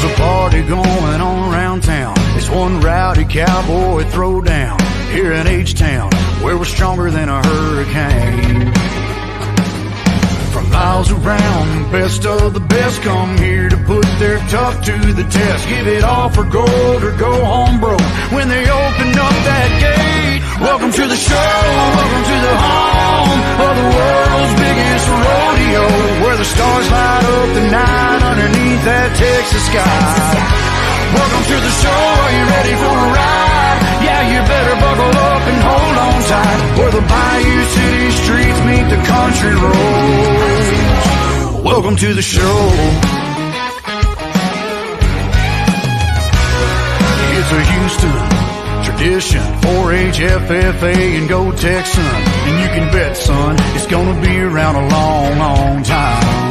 There's a party going on around town. It's one rowdy cowboy throwdown here in H-Town, where we're stronger than a hurricane. From miles around, best of the best come here to put their tough to the test. Give it all for gold or go home broke when they open up that gate. Welcome to the show, welcome to the home of the world's biggest rodeo, where the stars light up the night underneath that Texas sky. Welcome to the show, are you ready for a ride? Yeah, you better buckle up and hold on tight, where the Bayou City streets meet the country roads. Welcome to the show. It's a Houston tradition, 4-H, FFA, and go Texan. And you can bet, son, it's gonna be around a long, long time.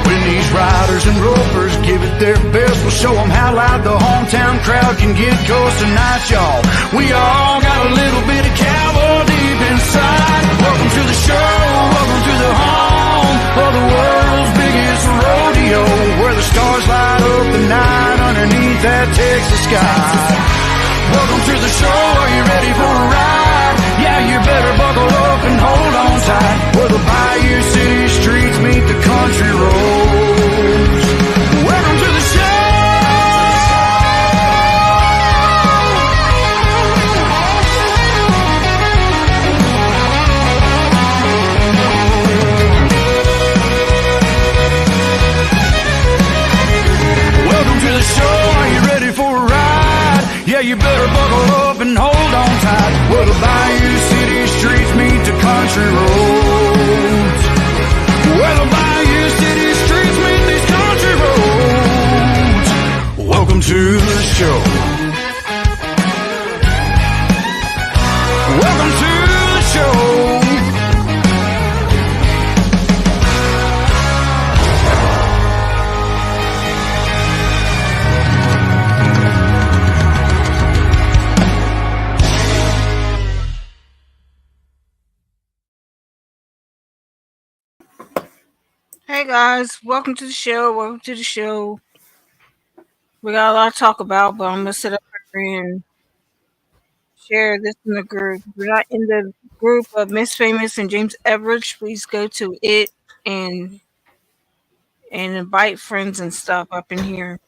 When these riders and ropers give it their best, we'll show them how loud the hometown crowd can get. 'Cause tonight, y'all, we all got a little bit of cowboy deep inside. Welcome to the show, welcome to the home of the world's biggest rodeo, where the stars light up the night underneath that Texas sky. Welcome to the show, are you ready for a ride? Yeah, you better buckle up and hold on tight, where the Bayou City streets meet the country roads. Welcome to the show. Welcome to the show, are you ready for a ride? Yeah, you better buckle up and hold on tight, where the Bayou City streets meet the country roads. Where the Bayou City streets meet these country roads. Welcome to the show. Welcome to the show. Hey guys, welcome to the show. Welcome to the show. We got a lot to talk about, but I'm gonna sit up here and share this in the group. If you're not in the group of Miss Famous and James Everage, please go to it and invite friends and stuff up in here.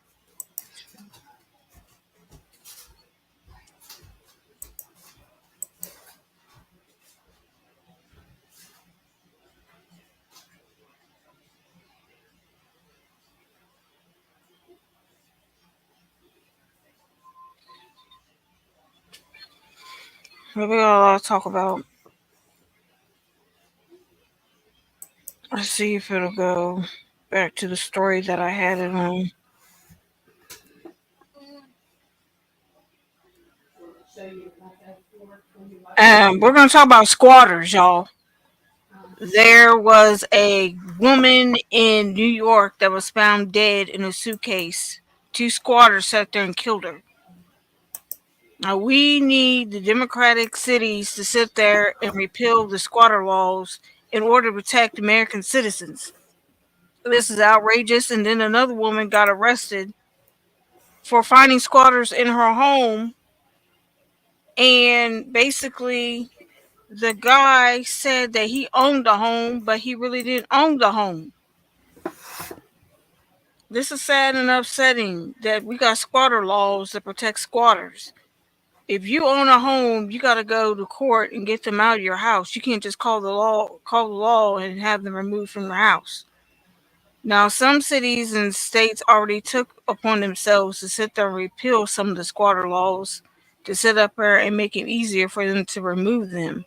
But we got a lot to talk about. Let's see if it'll go back to the story that I had it on. We're gonna talk about squatters, y'all. There was a woman in New York that was found dead in a suitcase. Two squatters sat there and killed her. Now, we need the democratic cities to sit there and repeal the squatter laws in order to protect American citizens. This is outrageous. And then another woman got arrested for finding squatters in her home. And basically, the guy said that he owned the home, but he really didn't own the home. This is sad and upsetting that we got squatter laws that protect squatters. If you own a home, you got to go to court and get them out of your house. You can't just call the law and have them removed from the house. Now, some cities and states already took upon themselves to sit there and repeal some of the squatter laws to sit up there and make it easier for them to remove them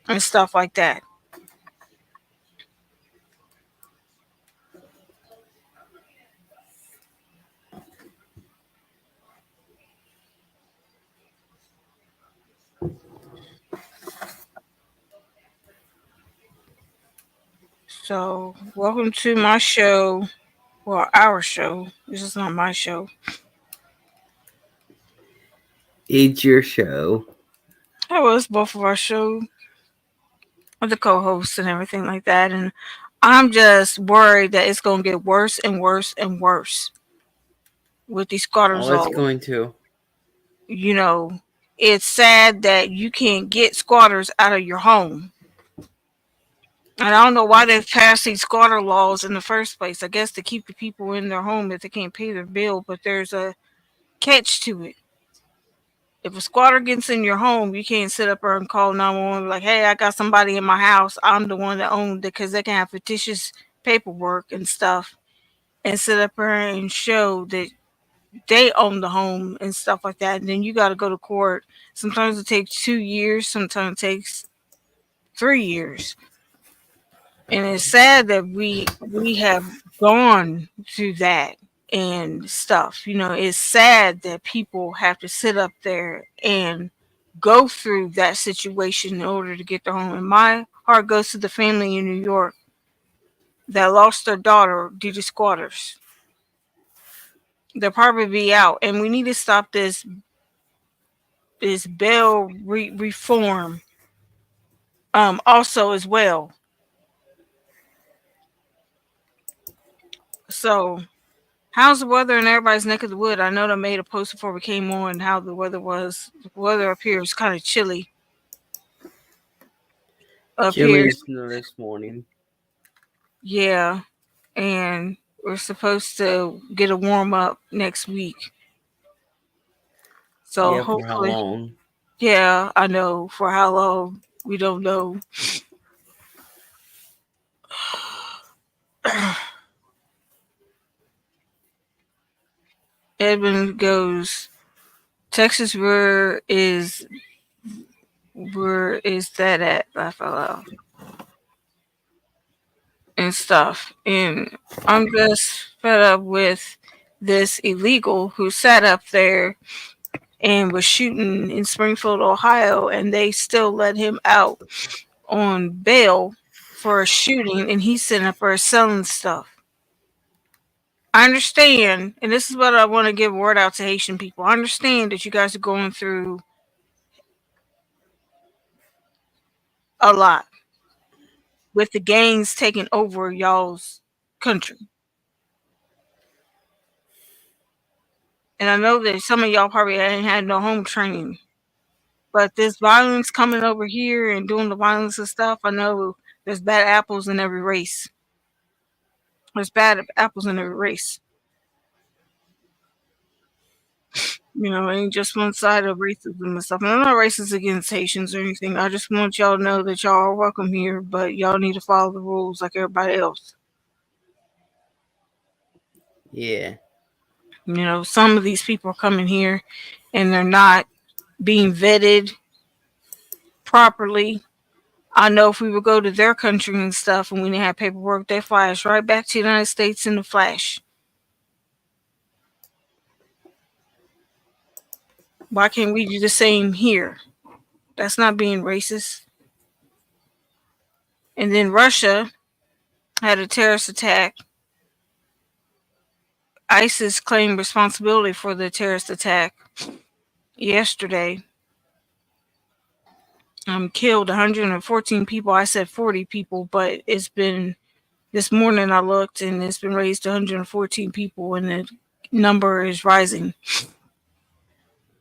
and stuff like that. So, welcome to my show. Well, our show. This is not my show. It's your show. Well, it's both of our show. With the co-hosts and everything like that. And I'm just worried that it's going to get worse and worse and worse. with these squatters Oh, it's all. going to. You know, it's sad that you can't get squatters out of your home. And I don't know why they've passed these squatter laws in the first place. I guess to keep the people in their home if they can't pay their bill, but there's a catch to it. If a squatter gets in your home, you can't sit up there and call 911 like, hey, I got somebody in my house. I'm the one that owned it because they can have fictitious paperwork and stuff and sit up there and show that they own the home and stuff like that. And then you got to go to court. Sometimes it takes 2 years, sometimes it takes 3 years. And it's sad that we have gone through that and stuff. You know, it's sad that people have to sit up there and go through that situation in order to get their home. And my heart goes to the family in New York that lost their daughter due to squatters. They'll probably be out, and we need to stop this bail reform. Also as well. So how's the weather in everybody's neck of the wood? I know they made a post before we came on how the weather was. The weather up here is kind of chilly. Up here, Chili snow this morning. yeah, and we're supposed to get a warm up next week. So Yeah, for how hopefully, long? yeah, I know for how long we don't know. Edmund goes, Texas, where is that at? I fell out and stuff. And I'm just fed up with this illegal who sat up there and was shooting in Springfield, Ohio, and they still let him out on bail for a shooting, and he's sitting up there selling stuff. I understand, and this is what I want to give word out to Haitian people. I understand that you guys are going through a lot with the gangs taking over y'all's country. And I know that some of y'all probably ain't had no home training. But this violence coming over here and doing the violence and stuff, I know there's bad apples in every race. There's bad apples in every race. You know, it ain't just one side of racism and stuff. And I'm not racist against Haitians or anything. I just want y'all to know that y'all are welcome here, but y'all need to follow the rules like everybody else. Yeah. You know, some of these people are coming here and they're not being vetted properly. I know if we would go to their country and stuff and we didn't have paperwork, they fly us right back to the United States in the flash. Why can't we do the same here? That's not being racist. And then Russia had a terrorist attack. ISIS claimed responsibility for the terrorist attack yesterday. Killed 114 people. I said 40 people, but it's been this morning I looked and it's been raised to 114 people, and the number is rising.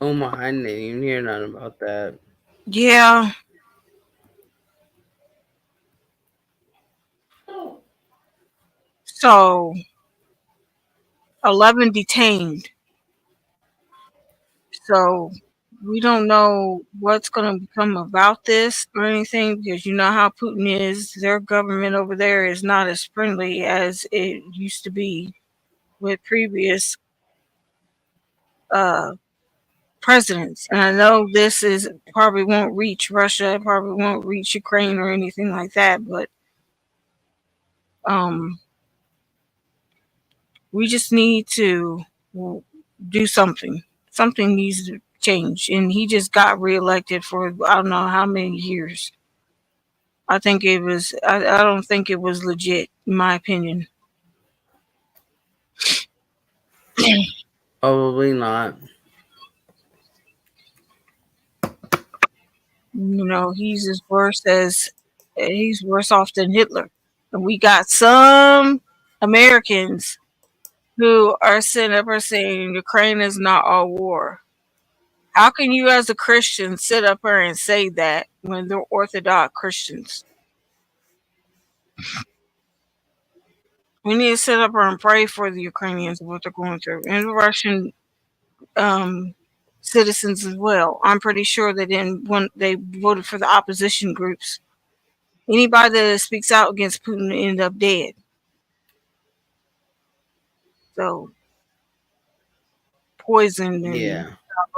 Oh my, I didn't even hear nothing about that. Yeah. So 11 detained. So we don't know what's going to become about this or anything, because you know how Putin is. Their government over there is not as friendly as it used to be with previous uh, presidents. And I know this is probably won't reach Russia, it probably won't reach Ukraine or anything like that, but um, we just need to do something. Something needs to change. And he just got reelected for I don't know how many years. I think it was. I don't think it was legit, in my opinion. Probably not. You know, he's worse off than Hitler. And we got some Americans who are sitting up here saying Ukraine is not all war. How can you, as a Christian, sit up here and say that when they're Orthodox Christians? We need to sit up here and pray for the Ukrainians and what they're going through, and the Russian um, citizens as well. I'm pretty sure they didn't want they voted for the opposition groups. Anybody that speaks out against Putin end up dead. So poisoned and Yeah.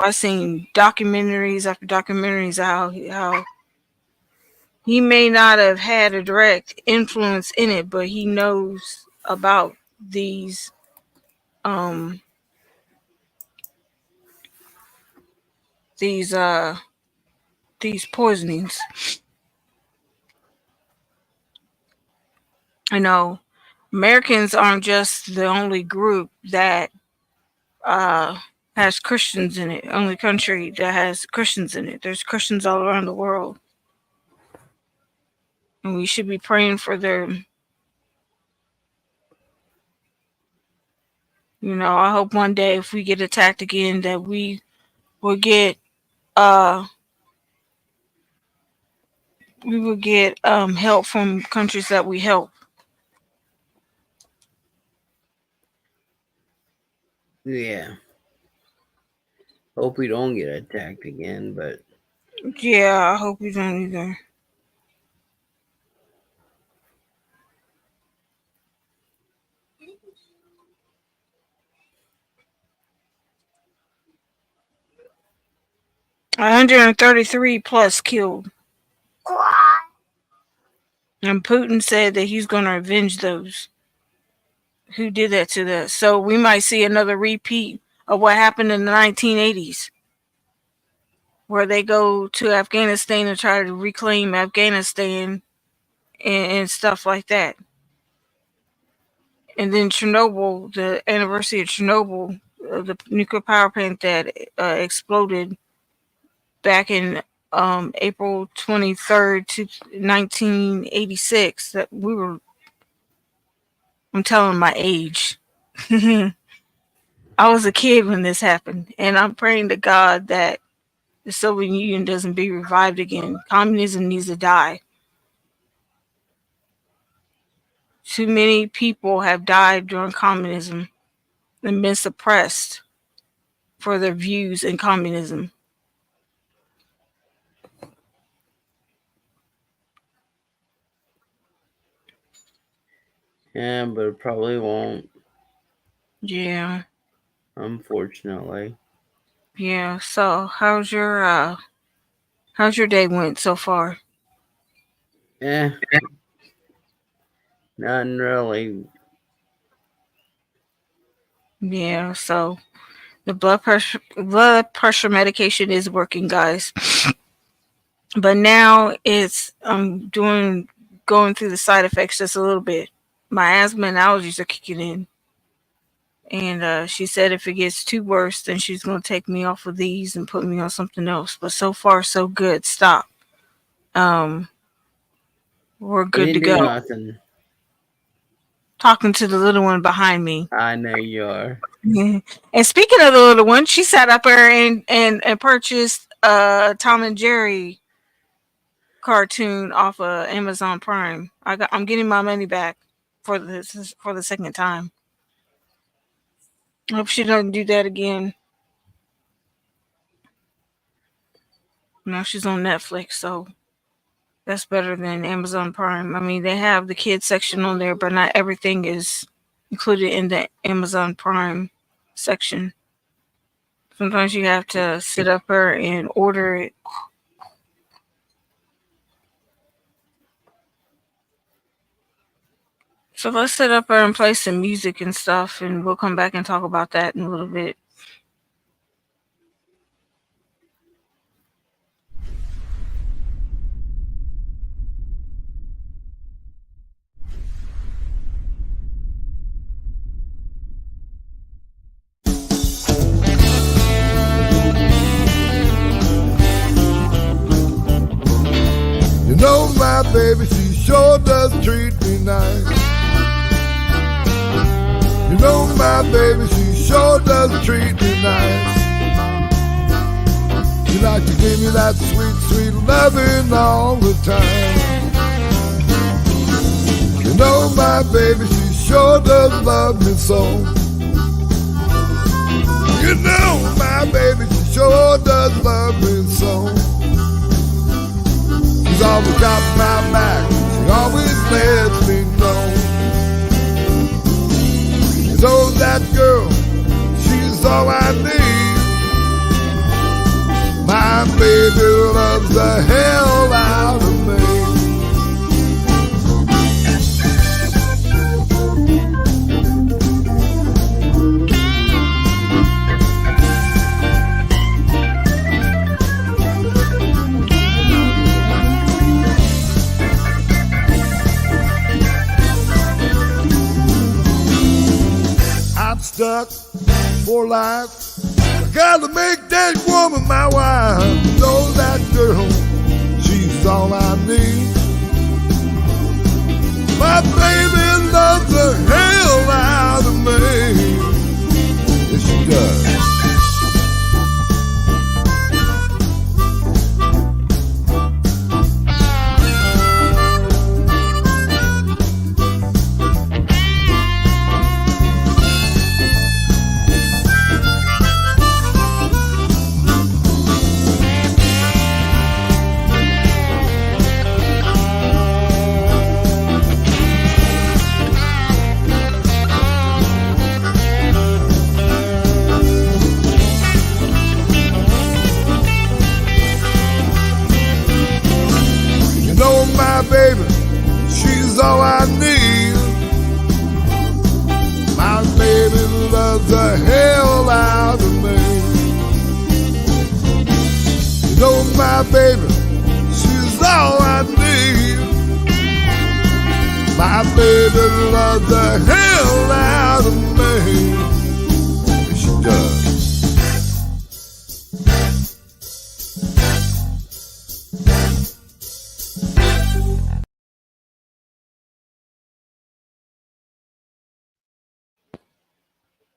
I've seen documentaries after documentaries how he may not have had a direct influence in it, but he knows about um these uh these poisonings. I know Americans aren't just the only group that has Christians in it. Only country that has Christians in it. There's Christians all around the world, and we should be praying for them. You know, I hope one day if we get attacked again that we will get uh help from countries that we help. Yeah. Hope we don't get attacked again, but Yeah, I hope we don't either. $133 plus killed. And Putin said that he's going to avenge those who did that to us. So we might see another repeat of what happened in the 1980s, where they go to Afghanistan and try to reclaim Afghanistan and stuff like that. And then Chernobyl, the anniversary of Chernobyl, the nuclear power plant that exploded back in April 23rd, 1986. That we were, I'm telling my age. I was a kid when this happened, and I'm praying to God that the Soviet Union doesn't be revived again. Communism needs to die. Too many people have died during communism and been suppressed for their views in communism. yeah, but it probably won't. Yeah. Unfortunately. Yeah. So how's your day went so far? Eh. Nothing really. Yeah, so the blood pressure medication is working, guys. But now it's going through the side effects just a little bit. My asthma and allergies are kicking in. And she said if it gets too worse, then she's going to take me off of these and put me on something else. But so far, so good. Stop. We're It good to didn't do go. nothing. Talking to the little one behind me. I know you are. And speaking of the little one, she sat up there and purchased Tom and Jerry cartoon off of Amazon Prime. I'm getting my money back for the second time. I hope she doesn't do that again. Now she's on Netflix, so that's better than Amazon Prime. I mean, they have the kids section on there, but not everything is included in the Amazon Prime section. Sometimes you have to sit up there and order it. So let's sit up there and play some music and stuff, and we'll come back and talk about that in a little bit. You know my baby, she sure does treat me nice. You know my baby, she sure does treat me nice. She like to give me that sweet, sweet loving all the time. You know my baby, she sure does love me so. You know my baby, she sure does love me so. She's always got my back, she always lets me know. So that girl, she's all I need. My baby loves the hell out of me. I'm stuck for life. I gotta make that woman my wife. Know that girl, she's all I need. My baby loves the hell out of me. Yes, she does. My baby, she's all I need. My baby loves the hell out of me. You know my baby, she's all I need. My baby loves the hell out of me. She does.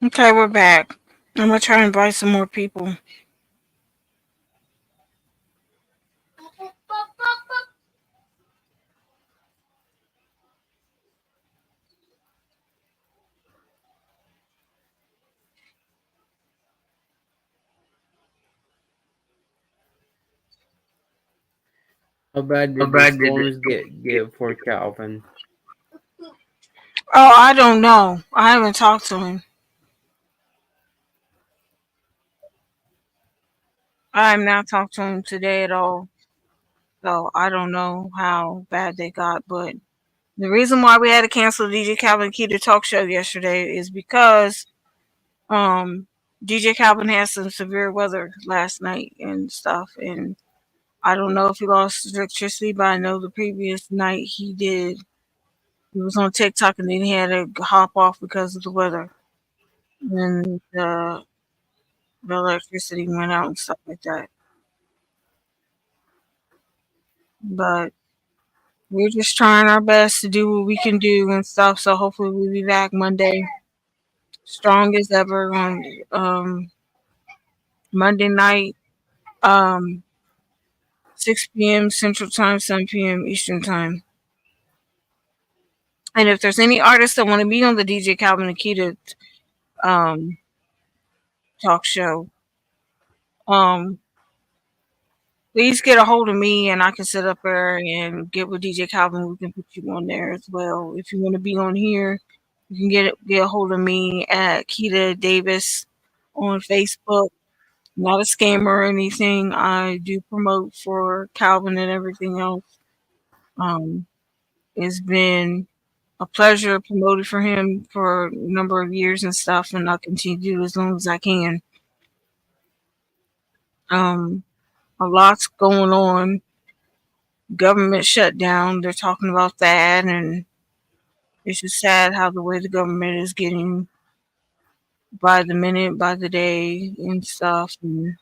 Okay, we're back. I'm gonna try and invite some more people. How bad did the storms get for Calvin? Oh, I don't know. I haven't talked to him. I have not talked to him today at all. So I don't know how bad they got, but the reason why we had to cancel the DJ Calvin and Keita talk show yesterday is because DJ Calvin had some severe weather last night and stuff, and I don't know if he lost electricity, but I know the previous night he did. He was on TikTok and then he had to hop off because of the weather. And the electricity went out and stuff like that. But we're just trying our best to do what we can do and stuff. So hopefully we'll be back Monday, strong as ever on Monday night, um, 6 p.m. Central Time, 7 p.m. Eastern Time. And if there's any artists that want to be on the DJ Calvin and Keita um, talk show, please get a hold of me and I can sit up there and get with DJ Calvin. We can put you on there as well. If you want to be on here, you can get a hold of me at Keita Davis on Facebook. Not a scammer or anything. I do promote for Calvin and everything else. Um, it's been a pleasure promoting for him for a number of years and stuff, and I'll continue to do as long as I can. A lot's going on. Government shutdown. They're talking about that, and it's just sad how the way the government is getting by the minute, by the day, and stuff. And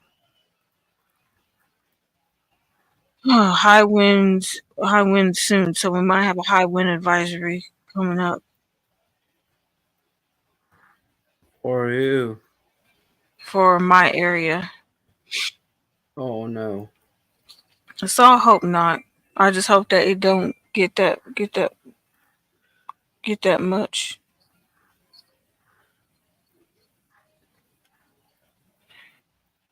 high winds soon, so we might have a high wind advisory coming up. Or who? for my area. Oh no. So I hope not. I just hope that it don't get that much.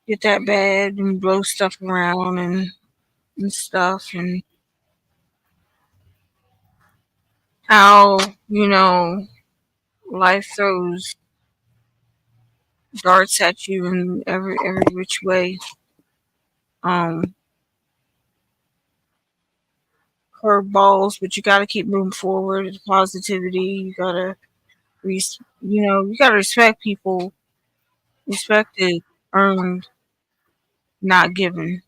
Get that bad and blow stuff around and stuff and how, life throws darts at you in every which way. Um Curveballs, but you gotta keep moving forward. It's positivity. You gotta respect people. Respect is earned, not given.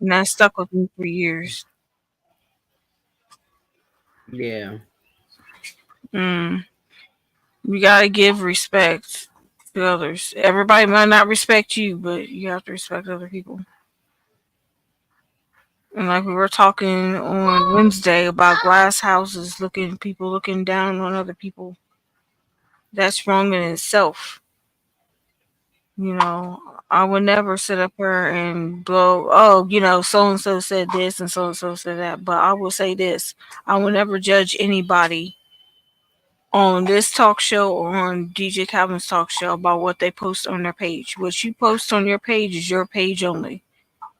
And that stuck with me for years. Yeah. Mm. You gotta give respect to others. Everybody might not respect you, but you have to respect other people. And like we were talking on Wednesday about glass houses, people looking down on other people. That's wrong in itself. I would never sit up here and blow, oh, so and so said this and so said that. But I will say this: I will never judge anybody on this talk show or on DJ Calvin's talk show about what they post on their page. What you post on your page is your page only.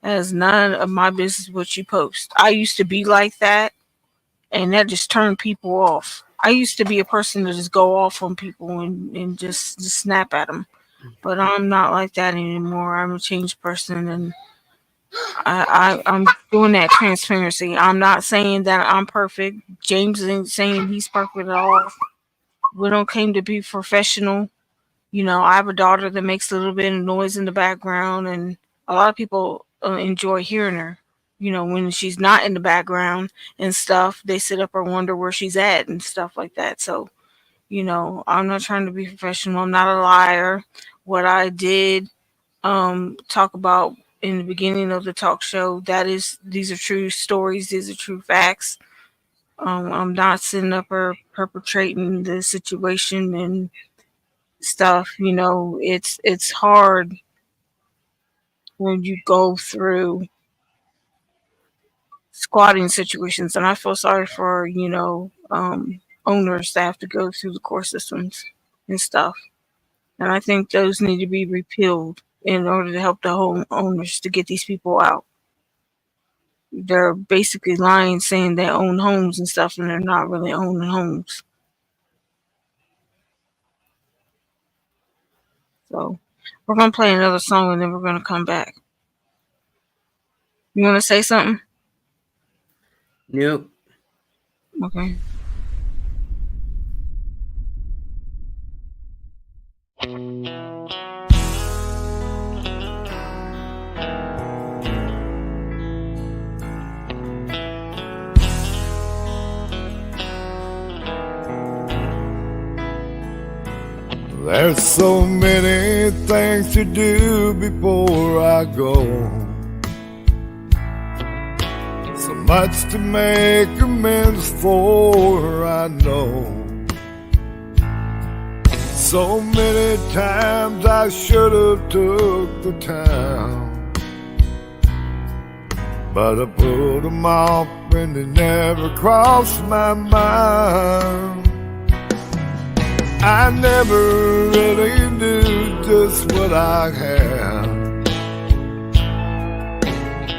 That is none of my business what you post. I used to be like that, and that just turned people off. I used to be a person to just go off on people and just snap at them. But I'm not like that anymore. I'm a changed person, and I'm doing that transparency. I'm not saying that I'm perfect. James ain't saying he's perfect at all. We don't claim to be professional. I have a daughter that makes a little bit of noise in the background, and a lot of people enjoy hearing her. When she's not in the background and stuff, they sit up and wonder where she's at and stuff like that. So, I'm not trying to be professional. I'm not a liar. What I did talk about in the beginning of the talk show, these are true stories. These are true facts. I'm not sitting up or perpetrating the situation and stuff. It's hard when you go through squatting situations, and I feel sorry for owners that have to go through the court systems and stuff. And I think those need to be repealed in order to help the homeowners to get these people out. They're basically lying, saying they own homes and stuff, and they're not really owning homes. So we're gonna play another song, and then we're gonna come back. You want to say something? Nope. Okay. There's so many things to do before I go. So much to make amends for, I know. So many times I should have took the time, but I put them off and they never crossed my mind. I never really knew just what I had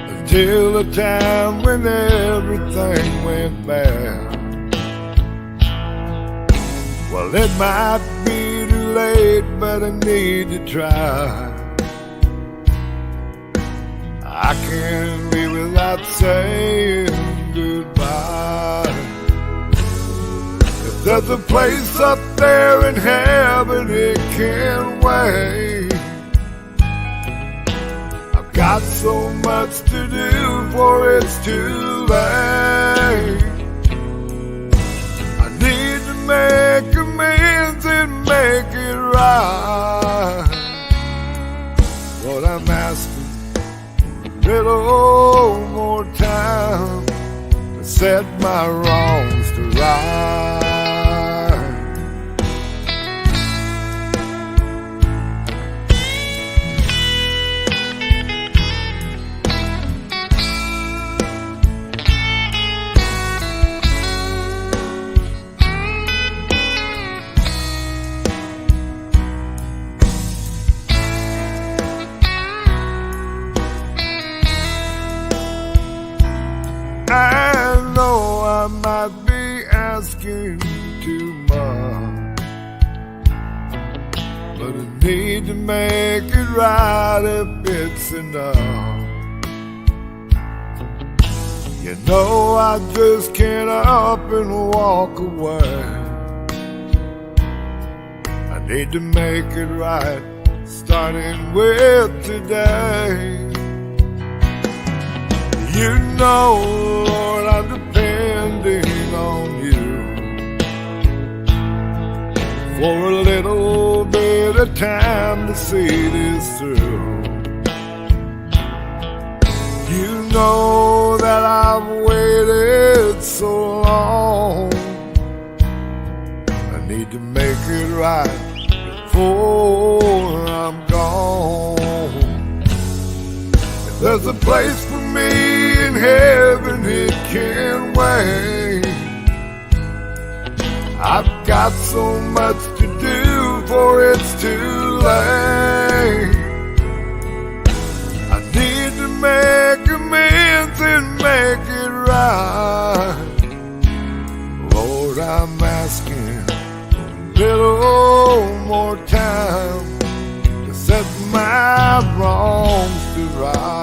until a time when everything went bad. Well, it might be too late, but I need to try. I can't leave without saying goodbye. If there's a place up there in heaven, it can't wait. I've got so much to do before it's too late. I need to make amends and make it right. What I'm asking, a little more time to set my wrongs to right. asking too much, but I need to make it right if it's enough. You know I just can't up and walk away. I need to make it right, starting with today. You know, Lord, I'm depending on you for a little bit of time to see this through. You know that I've waited so long. I need to make it right before I'm gone. If there's a place for me in heaven, it can't wait. I've got so much to do before it's too late. I need to make amends and make it right. Lord, I'm asking a little more time to set my wrongs to right.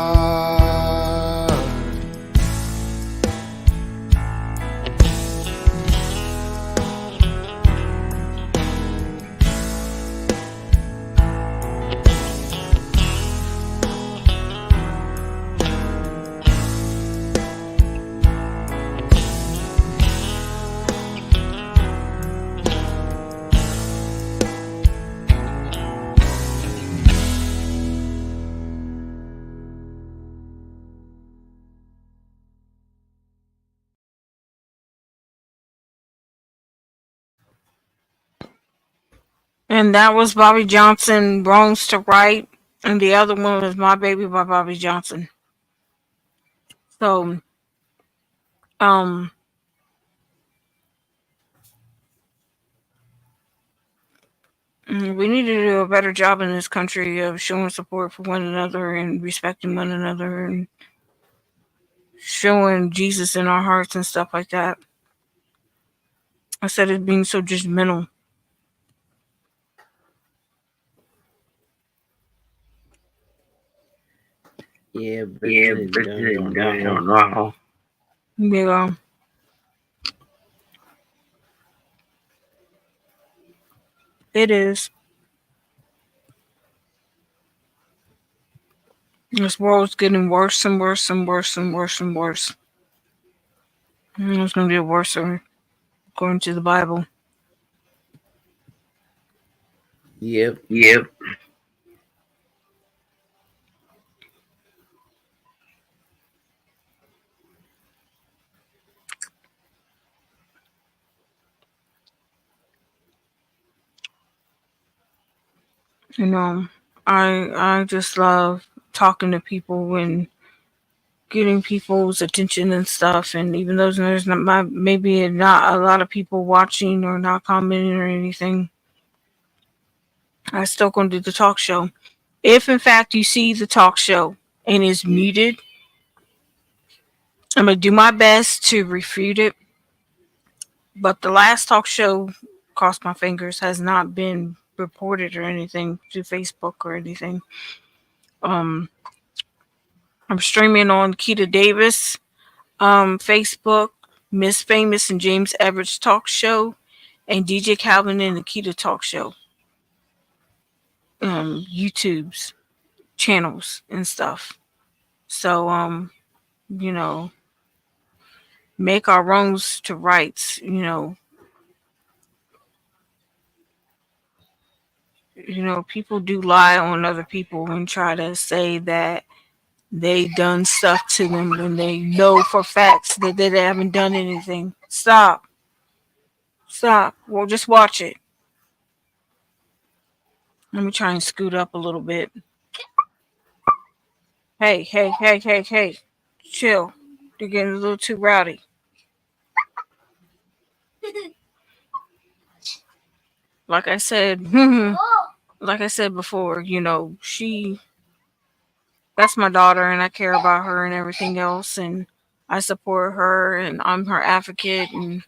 And that was Bobby Johnson, Wrongs to Right. And the other one was My Baby by Bobby Johnson. So, we need to do a better job in this country of showing support for one another and respecting one another and showing Jesus in our hearts and stuff like that. Instead of being so judgmental. Yeah, Britain don't know. Yeah. It is. This world's getting worse and worse and worse and worse and worse. And it's going to get worse according to the Bible. Yep. You know, I just love talking to people and getting people's attention and stuff. And even though there's maybe not a lot of people watching or not commenting or anything, I still gonna do the talk show. If in fact you see the talk show and is muted, I'm gonna do my best to refute it. But the last talk show, cross my fingers, has not been reported or anything to Facebook or anything. I'm streaming on Keita Davis, Facebook, Miss Famous and James Everage Talk Show, and DJ Calvin and Nikita Talk Show. YouTube's channels and stuff. So, you know, make our wrongs to rights, people do lie on other people and try to say that they done stuff to them when they know for facts that they haven't done anything. Stop. Well, just watch it. Let me try and scoot up a little bit. Hey. Chill. They're getting a little too rowdy. Like I said, before, that's my daughter and I care about her and everything else and I support her and I'm her advocate and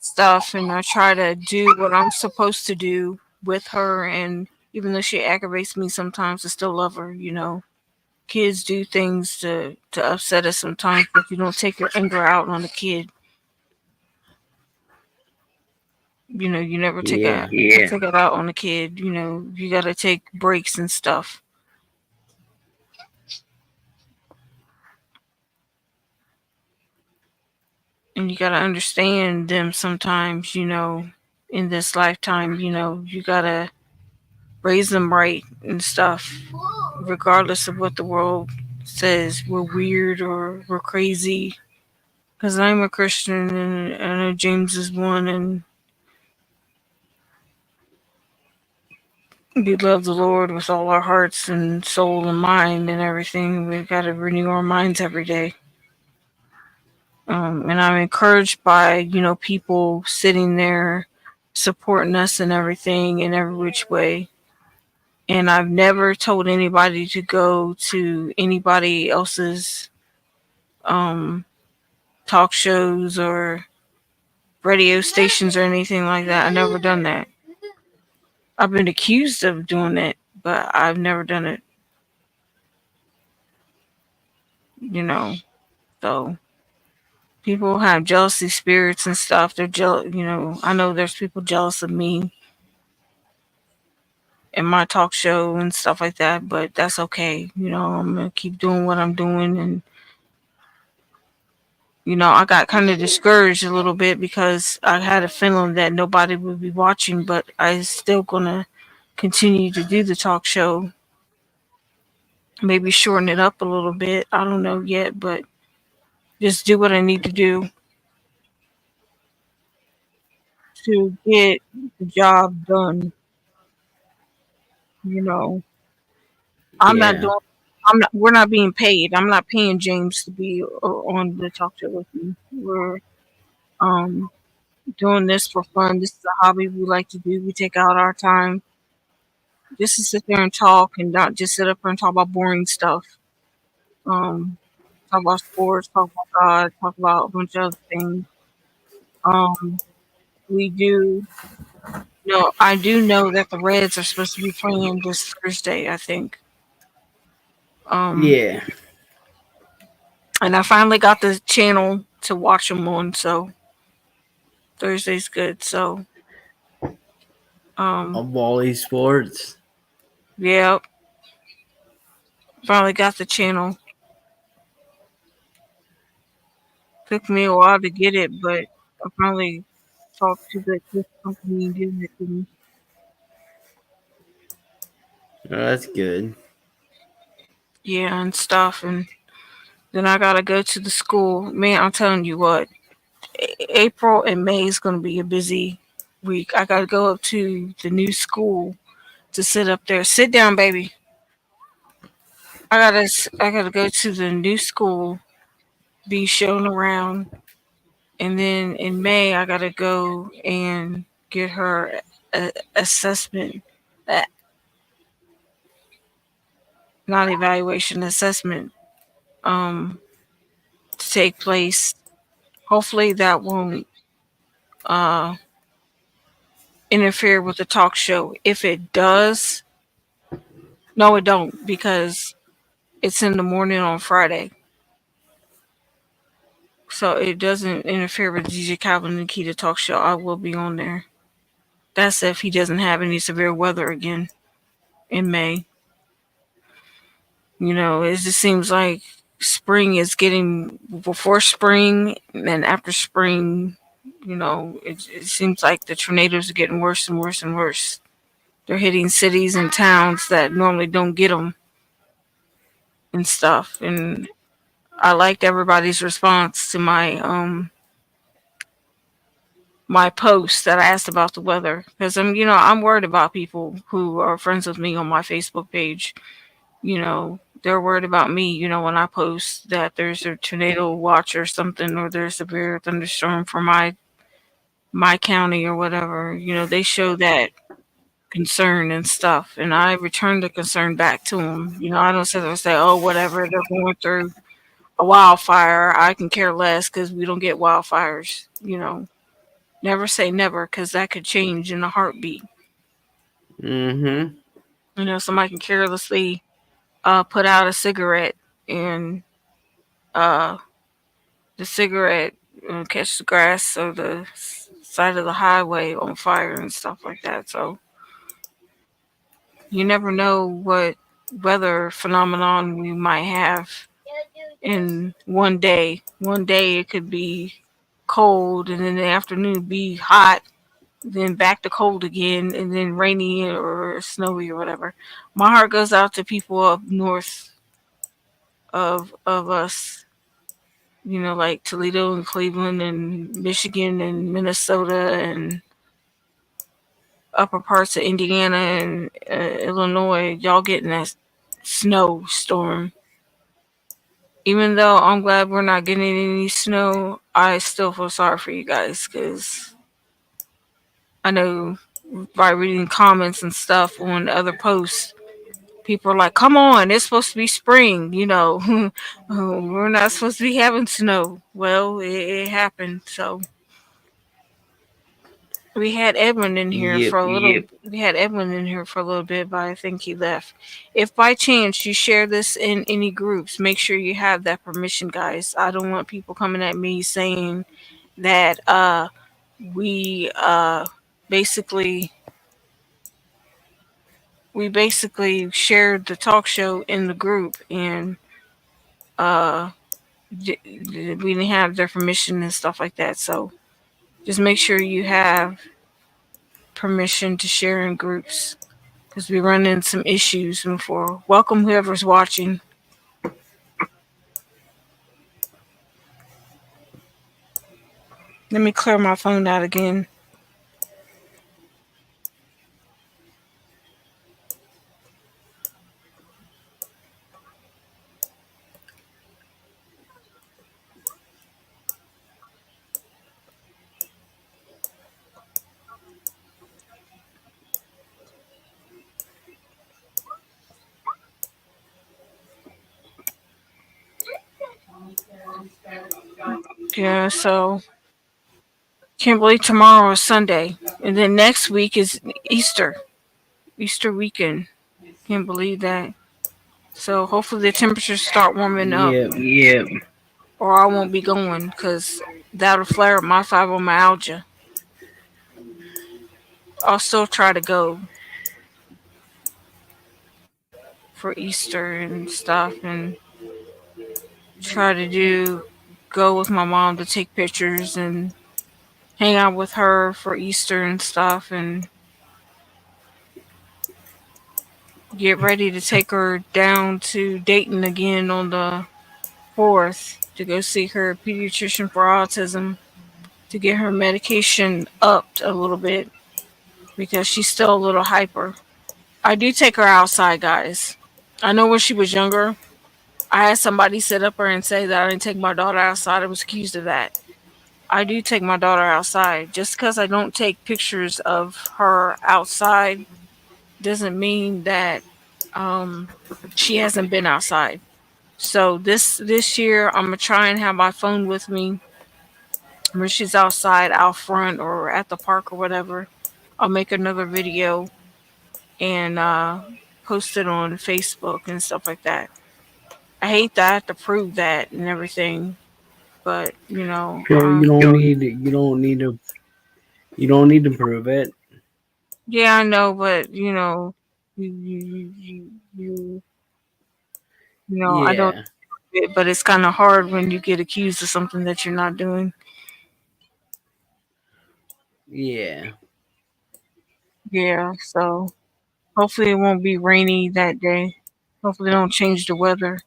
stuff, and I try to do what I'm supposed to do with her. And even though she aggravates me sometimes, I still love her. Kids do things to upset us sometimes, but you don't take your anger out on a kid. You never Yeah. take it out on a kid. You got to take breaks and stuff. And you got to understand them sometimes, in this lifetime. You got to raise them right and stuff, regardless of what the world says we're weird or we're crazy. Because I'm a Christian and I know James is one, and we love the Lord with all our hearts and soul and mind and everything. We've got to renew our minds every day. And I'm encouraged by, people sitting there supporting us and everything in every which way. And I've never told anybody to go to anybody else's um, talk shows or radio stations or anything like that. I've never done that. I've been accused of doing it, but I've never done it, you know. So people have jealousy spirits and stuff. They're jealous, I know there's people jealous of me in my talk show and stuff like that, but that's okay. I'm gonna keep doing what I'm doing. And I got kind of discouraged a little bit because I had a feeling that nobody would be watching, but I still gonna continue to do the talk show. Maybe shorten it up a little bit. I don't know yet, but just do what I need to do to get the job done. You know, I'm not Yeah. doing. I'm not. We're not being paid. I'm not paying James to be on the talk show with me. We're um doing this for fun. This is a hobby we like to do. We take out our time just to sit there and talk, and not just sit up here and talk about boring stuff. Um, talk about sports, talk about God, talk about a bunch of other things. Um, we do. No, I do know that the Reds are supposed to be playing this Thursday, I think. Um, Yeah. and I finally got the channel to watch them on, so Thursday's good. So, um, Of volley sports. yeah, finally got the channel. Took me a while to get it, but I finally talked to this company and getting it to me. Oh, that's good. Yeah, and stuff, and then I gotta go to the school. Man, I'm telling you what, April and May is gonna be a busy week. I gotta go up to the new school to sit up there. Sit down, baby. I gotta go to the new school, be shown around, and then in May I gotta go and get her assessment, uh, not evaluation, assessment, um, to take place. Hopefully that won't uh, interfere with the talk show. If it does, no, it don't, because it's in the morning on Friday. So it doesn't interfere with DJ Calvin and Nikita talk show. I will be on there. That's if he doesn't have any severe weather again in May. It just seems like spring is getting before spring and after spring. It seems like the tornadoes are getting worse and worse and worse. They're hitting cities and towns that normally don't get them and stuff. And I liked everybody's response to my post that I asked about the weather, because I'm worried about people who are friends with me on my Facebook page. They're worried about me. When I post that there's a tornado watch or something, or there's a severe thunderstorm for my county or whatever. They show that concern and stuff, and I return the concern back to them. I don't sit there and say, oh, whatever, they're going through a wildfire. I can care less because we don't get wildfires. Never say never, because that could change in a heartbeat. Mm-hmm. Somebody can carelessly put out a cigarette, and uh, the cigarette catch the grass or the side of the highway on fire and stuff like that. So you never know what weather phenomenon we might have in one day. One day it could be cold, and in the afternoon be hot, then back to cold again, and then rainy or snowy or whatever. My heart goes out to people up north of us, like Toledo and Cleveland and Michigan and Minnesota and upper parts of Indiana and Illinois. Y'all getting that snowstorm. Even though I'm glad we're not getting any snow, I still feel sorry for you guys, because I know by reading comments and stuff on other posts, people are like, come on, it's supposed to be spring, we're not supposed to be having snow. Well, it happened. So we had Edwin in here Yep. for a little we had Edwin in here for a little bit, but I think he left. If by chance you share this in any groups, make sure you have that permission, guys. I don't want people coming at me saying that we basically we basically shared the talk show in the group, and uh we didn't have their permission and stuff like that. So just make sure you have permission to share in groups, because we run into some issues before. Welcome whoever's watching. Let me clear my phone out again. Yeah, so can't believe tomorrow is Sunday. And then next week is Easter. Easter weekend. Can't believe that. So hopefully the temperatures start warming up, Yep. or I won't be going, because that'll flare up my fibromyalgia. I'll still try to go for Easter and stuff, and try to go with my mom to take pictures and hang out with her for Easter and stuff, and get ready to take her down to Dayton again on the 4th to go see her pediatrician for autism, to get her medication upped a little bit, because she's still a little hyper. I do take her outside, guys. I know when she was younger, I had somebody sit up her and say that I didn't take my daughter outside. I was accused of that. I do take my daughter outside. Just because I don't take pictures of her outside doesn't mean that um, she hasn't been outside. So this year, I'm gonna try and have my phone with me when she's outside, out front, or at the park or whatever. I'll make another video and post it on Facebook and stuff like that. I hate that I have to prove that and everything, but Girl, you don't need to prove it. yeah, I know, but you I don't. Yeah. But it's kind of hard when you get accused of something that you're not doing. Yeah. Yeah, so hopefully it won't be rainy that day. Hopefully they don't change the weather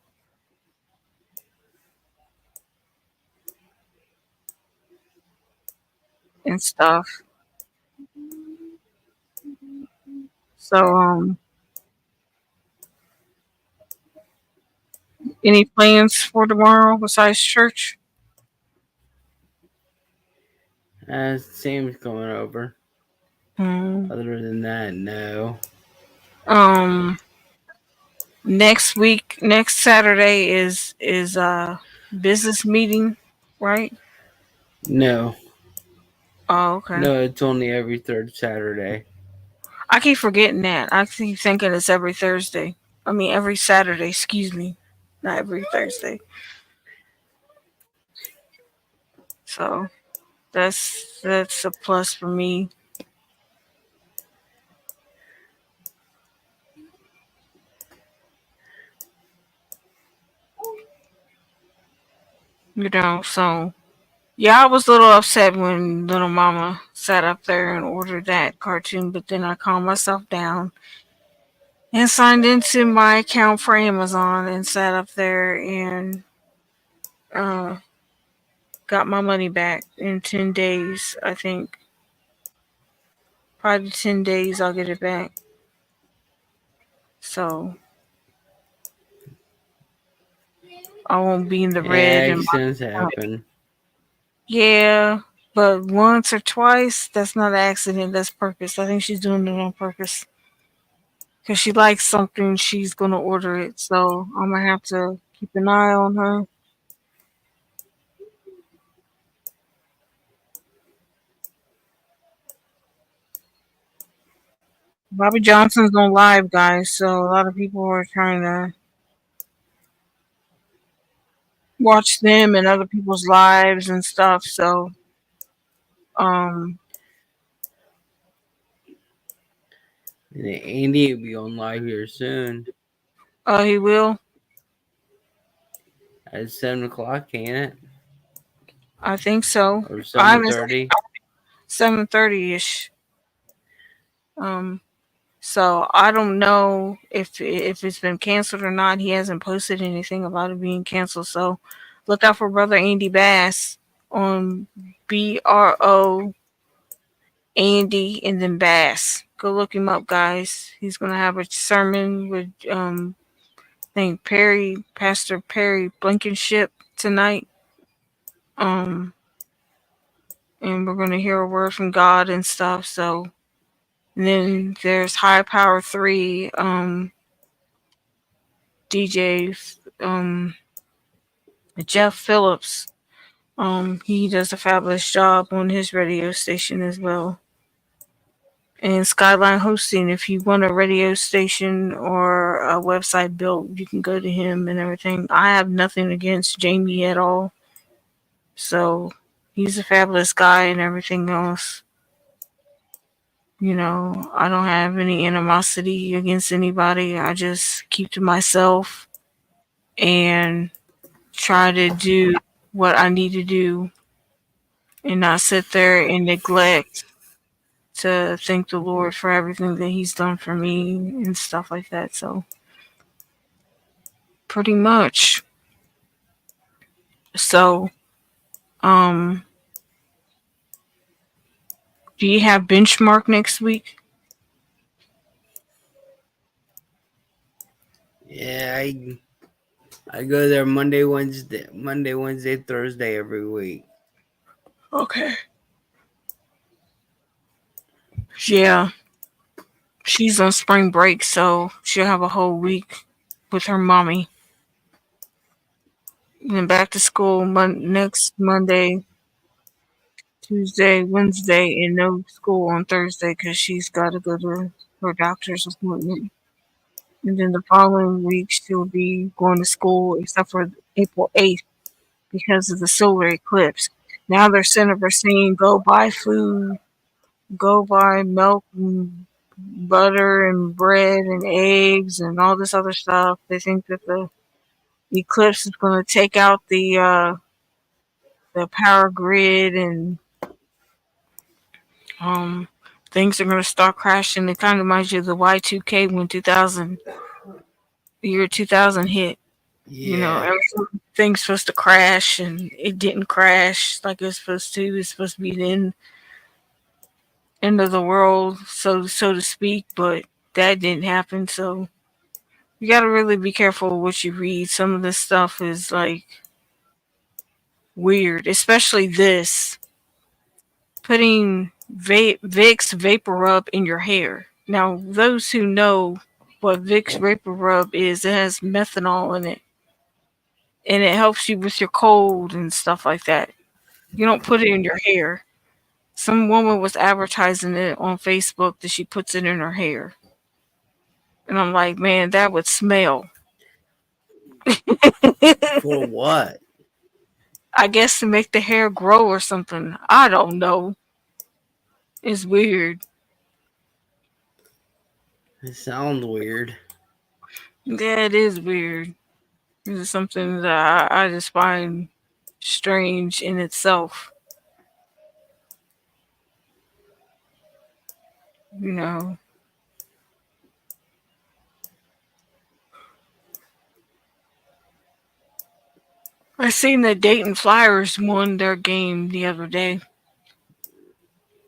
and stuff. So any plans for tomorrow besides church? Sam's coming over. Hmm. Other than that, no. Um, next Saturday is business meeting, right? No. Oh, okay. No, it's only every third Saturday. I keep forgetting that. I keep thinking it's every Thursday. I mean, every Saturday. Excuse me, not every Thursday. So that's a plus for me. So yeah, I was a little upset when little mama sat up there and ordered that cartoon, but then I calmed myself down and signed into my account for Amazon and sat up there and uh, got my money back in 10 days. I think probably 10 days I'll get it back. So I won't be in the Yeah, red. And accidents happen. yeah, but once or twice, that's not an accident. That's purpose. I think she's doing it on purpose because she likes something. She's gonna order it. So I'm gonna have to keep an eye on her. Bobby Johnson's on live, guys. So a lot of people are trying to watch them and other people's lives and stuff. So um, And Andy will be on live here soon he will. at 7 o'clock, ain't it? I think so. Or I haven't 7:30. 7:30 ish. Um, so I don't know if it's been canceled or not. He hasn't posted anything about it being canceled. So look out for brother Andy Bass on BRO Andy and then Bass. Go look him up, guys. He's gonna have a sermon with I think Pastor Perry Blankenship tonight. Um, and we're gonna hear a word from God and stuff. So and then there's High Power 3 DJ Jeff Phillips. He does a fabulous job on his radio station as well. And Skyline Hosting, if you want a radio station or a website built, you can go to him and everything. I have nothing against Jamie at all. So he's a fabulous guy and everything else. I don't have any animosity against anybody. I just keep to myself and try to do what I need to do and not sit there and neglect to thank the Lord for everything that He's done for me and stuff like that. So, pretty much. So, um, do you have benchmark next week? Yeah, I go there Monday, Wednesday, Thursday every week. Okay. Yeah. She's on spring break, so she'll have a whole week with her mommy. Then back to school next Monday, Tuesday, Wednesday, and no school on Thursday because she's got to go to her doctor's appointment. And then the following week, she'll be going to school except for April 8th because of the solar eclipse. Now they're sending her saying, go buy food, go buy milk and butter and bread and eggs and all this other stuff. They think that the eclipse is going to take out the power grid and um things are going to start crashing. It kind of reminds you of the Y2K when 2000 year 2000 hit. Yeah. Everything's supposed to crash and it didn't crash like it's supposed to. It's supposed to be the end of the world, so to speak, but that didn't happen. So you got to really be careful what you read. Some of this stuff is like weird, especially this putting Vicks Vapor Rub in your hair. Now, those who know what Vicks Vapor Rub is, it has methanol in it, and it helps you with your cold and stuff like that. You don't put it in your hair. Some woman was advertising it on Facebook that she puts it in her hair. And I'm like, man, that would smell. For what? I guess to make the hair grow or something. I don't know. It's weird. It sounds weird. Yeah, it is weird. It's something that I just find strange in itself. You know. I seen the Dayton Flyers won their game the other day.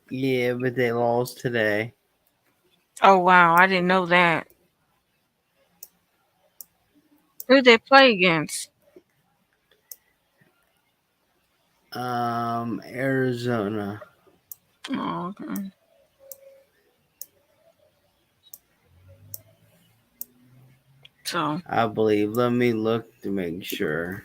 Yeah, but they lost today. Oh wow, I didn't know that. Who'd they play against? Arizona. Oh, okay. So I believe. Let me look to make sure.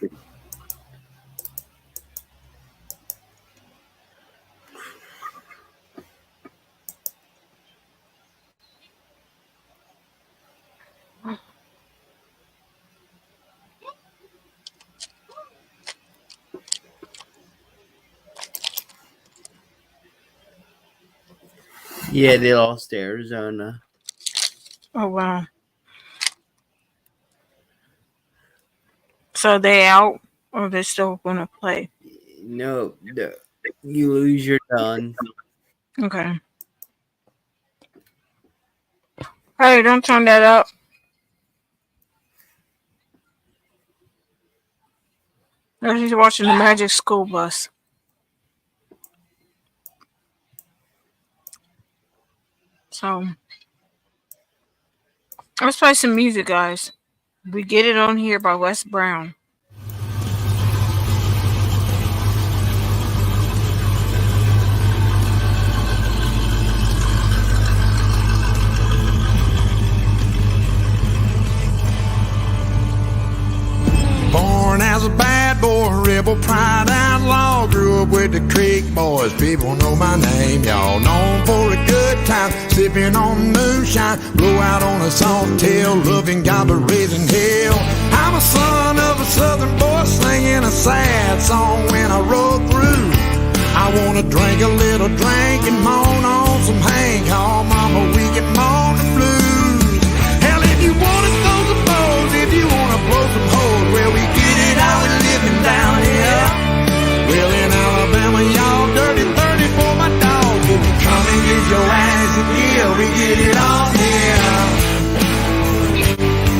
Yeah, they lost to Arizona. oh wow. So they out or they still gonna play? No, you lose, you're done. Okay. Hey, don't turn that up. She's watching the Magic School Bus. So let's play some music, guys. We Get It On Here by Wes Brown. Born as a bad boy, rebel, pride, outlaw. Grew up with the Creek Boys, people know my name, y'all. Known for a good time, sipping on moonshine. Blow out on a sawtail, loving God but raising hell. I'm a son of a southern boy, singing a sad song when I roll through. I wanna drink a little drink and moan on some Hank. Oh, mama, we get moan the blues. Hell, if you wanna throw some bows, if you wanna blow some holes, well, we get it how we living down here. Well, in Alabama, y'all dirty 30 for my dog. If you come and get your ass in here, we get it on here.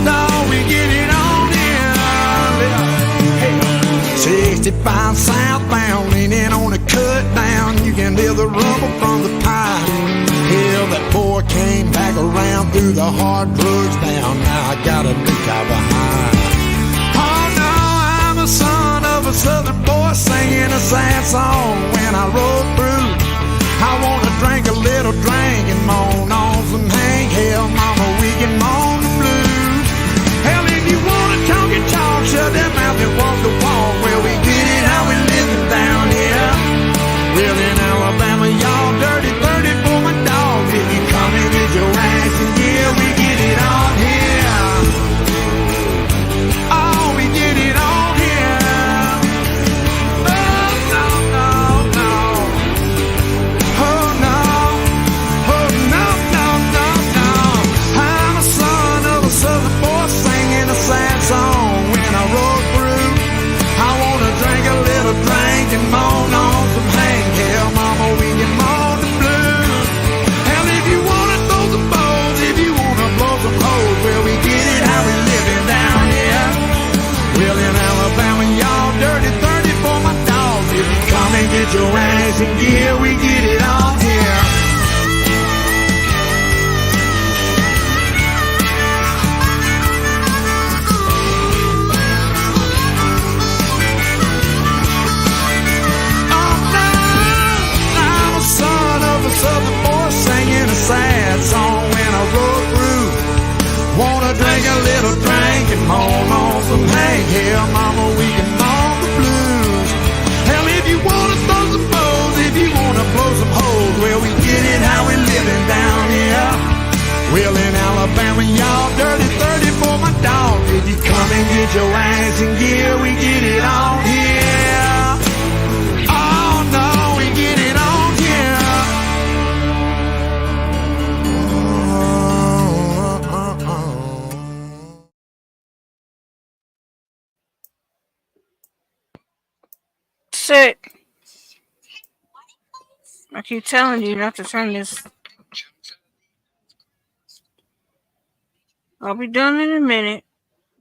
No, we get it on here. Hey. 65 southbound, leaning on a cut down. You can hear the rumble from the pipe. Hell, that boy came back around, threw the hard drugs down. Now I got a new guy behind. Oh no, I'm a son of a southern boy, singing a sad song when I roll through. I wanna drink a little drink and moan on some Hank. Hell, mama, we can moan the blues. Hell, if you wanna talk and talk, shut that mouth and walk the walk. Well, we get it how we living down here. Well, in Alabama, y'all dirty 30 for my dog. If you come and get your ass in here, we get it on here. Oh, we get it on here. Oh, no, no, no. Oh, no. Oh, no, no, no, no. I'm a son of a southern boy, singing a sad song when I roll through. I wanna drink a little drink and moan on some Hank. Hell, mama, we can moan the blues. Hell, if you wanna throw some bows, if you wanna blow some holes, well, we get it how we living down here. Well, in Alabama, y'all dirty 30 for my dogs. If you come and get your ass in gear, we get it on here. Southern boy singing a sad song when I roll through. Wanna drink a little drink and moan on some Hank. Hell, mama, we can moan the blues. Hell, if you wanna throw some bows, if you wanna blow some said, I keep telling you not to turn this. I'll be done in a minute.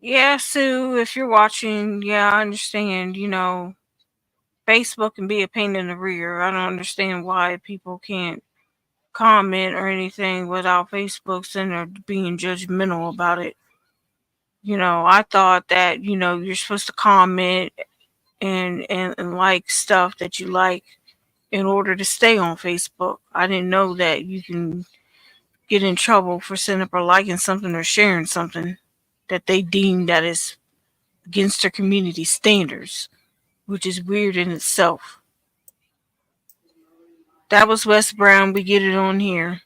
Yeah, Sue, if you're watching, yeah, I understand. Facebook can be a pain in the rear. I don't understand why people can't comment or anything without Facebook sitting there being judgmental about it. I thought that, you're supposed to comment and like stuff that you like in order to stay on Facebook. I didn't know that you can get in trouble for sitting up or liking something or sharing something that they deem that is against their community standards, which is weird in itself. That was Wes Brown. We get it on here.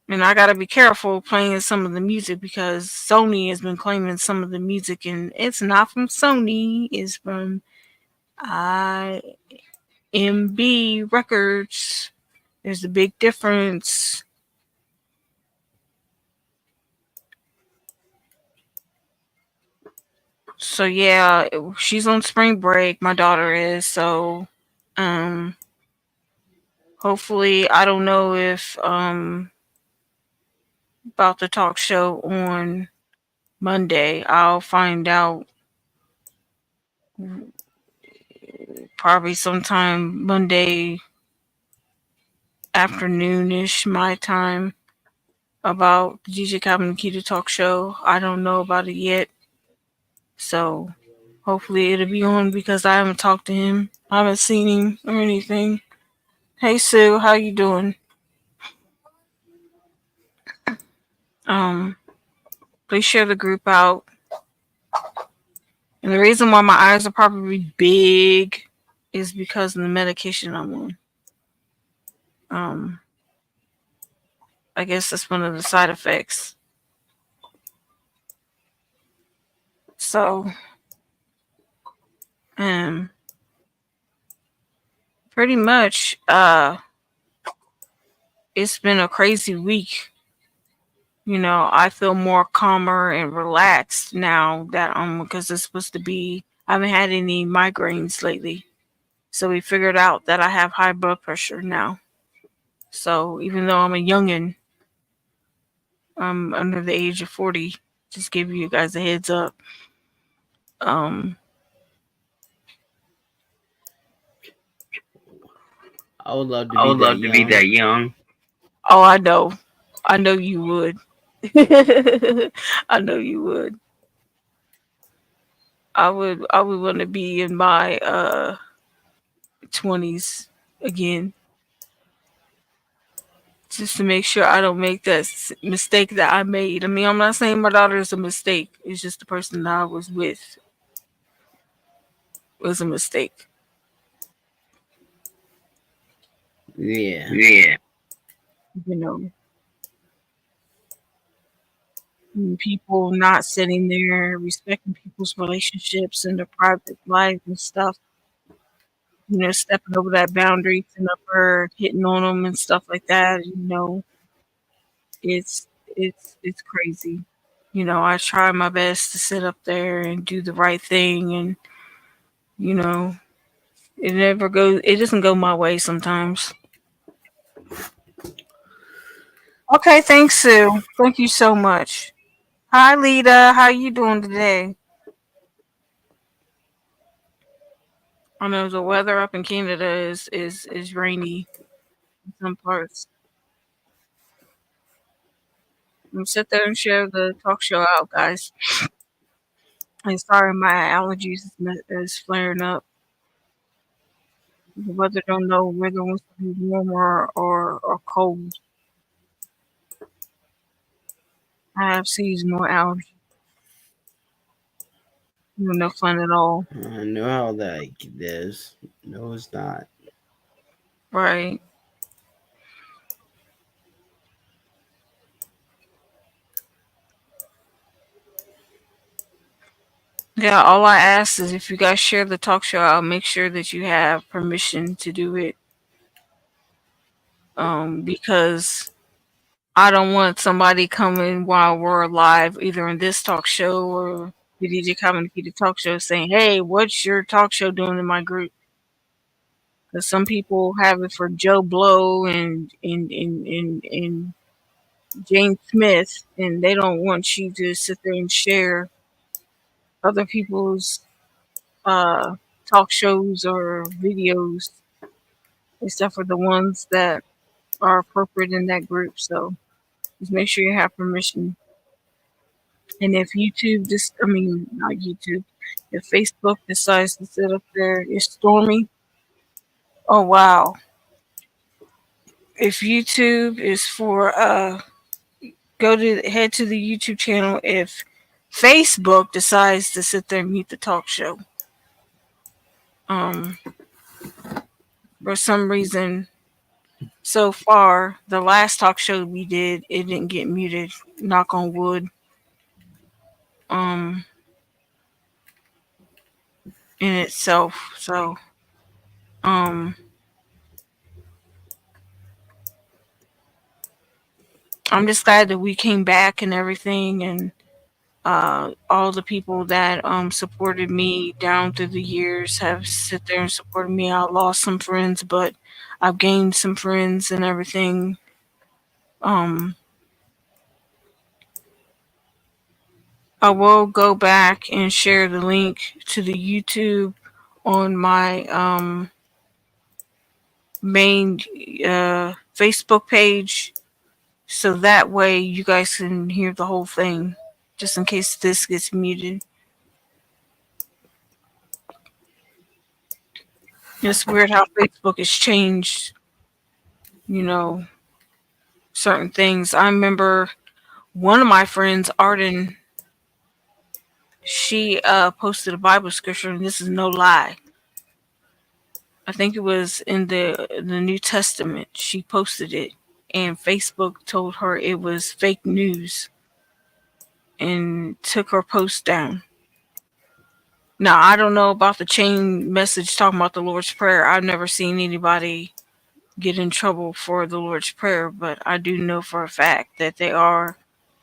And I gotta be careful playing some of the music because Sony has been claiming some of the music, and it's not from Sony. It's from IMB Records. There's a big difference. So yeah, she's on spring break. My daughter is. So, um, hopefully, I don't know if about the talk show on Monday. I'll find out probably sometime Monday afternoonish my time about the DJ Calvin and Nikita talk show. I don't know about it yet. So hopefully it'll be on because I haven't talked to him. I haven't seen him or anything. Hey Sue, how you doing? Um, please share the group out. And the reason why my eyes are probably big is because of the medication I'm on. Um, I guess that's one of the side effects. So, um, pretty much, it's been a crazy week. I feel more calmer and relaxed now that because it's supposed to be. I haven't had any migraines lately, so we figured out that I have high blood pressure now. So even though I'm a youngin', I'm under the age of 40. Just give you guys a heads up. Um, I would love to I be would that love to be young. that young. oh, I know you would. I know you would. I would want to be in my 20s again, just to make sure I don't make that mistake that I made. I mean, I'm not saying my daughter is a mistake. It's just the person that I was with was a mistake. Yeah. Yeah. You know, people not sitting there respecting people's relationships and their private life and stuff. Stepping over that boundary, sitting up her, hitting on them and stuff like that. It's it's crazy. I try my best to sit up there and do the right thing, and you know, it doesn't go my way sometimes. Okay, thanks, Sue. Thank you so much. Hi, Lita. How you doing today? I know the weather up in Canada is rainy in some parts. Sit there and share the talk show out, guys. And sorry, my allergies is flaring up. The weather don't know whether it wants to be warm or cold. I have seasonal allergies. No fun at all. I know how that is. No, it's not. Right. Yeah, all I ask is if you guys share the talk show, I'll make sure that you have permission to do it. Because I don't want somebody coming while we're live, either in this talk show or the DJ Common Key Talk Show saying, "Hey, what's your talk show doing in my group?" Because some people have it for Joe Blow and James Smith, and they don't want you to sit there and share other people's talk shows or videos, except for the ones that are appropriate in that group. So just make sure you have permission. And if YouTube, not YouTube, if Facebook decides to sit up there, it's Stormy. Oh wow! If YouTube is for head to the YouTube channel. If Facebook decides to sit there and mute the talk show, for some reason, so far the last talk show we did, it didn't get muted. Knock on wood. In itself, so I'm just glad that we came back and everything, and all the people that supported me down through the years have sit there and supported me. I lost some friends, but I've gained some friends and everything. I will go back and share the link to the YouTube on my main Facebook page, so that way you guys can hear the whole thing, just in case this gets muted. It's weird how Facebook has changed, certain things. I remember one of my friends, Arden, she posted a Bible scripture, and this is no lie. I think it was in the New Testament. She posted it, and Facebook told her it was fake news and took her post down. Now, I don't know about the chain message talking about the Lord's Prayer. I've never seen anybody get in trouble for the Lord's Prayer, but I do know for a fact that they are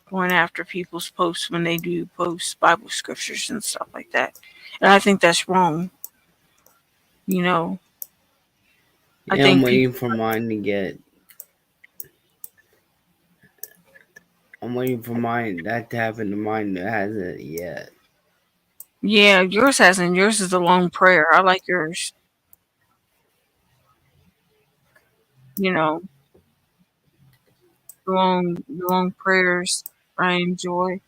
going after people's posts when they do post Bible scriptures and stuff like that. And I think that's wrong. Yeah, I think I'm waiting for mine to get. I'm waiting for that to happen to mine that hasn't yet. Yeah, yours hasn't. Yours is a long prayer. I like yours. Long prayers I enjoy.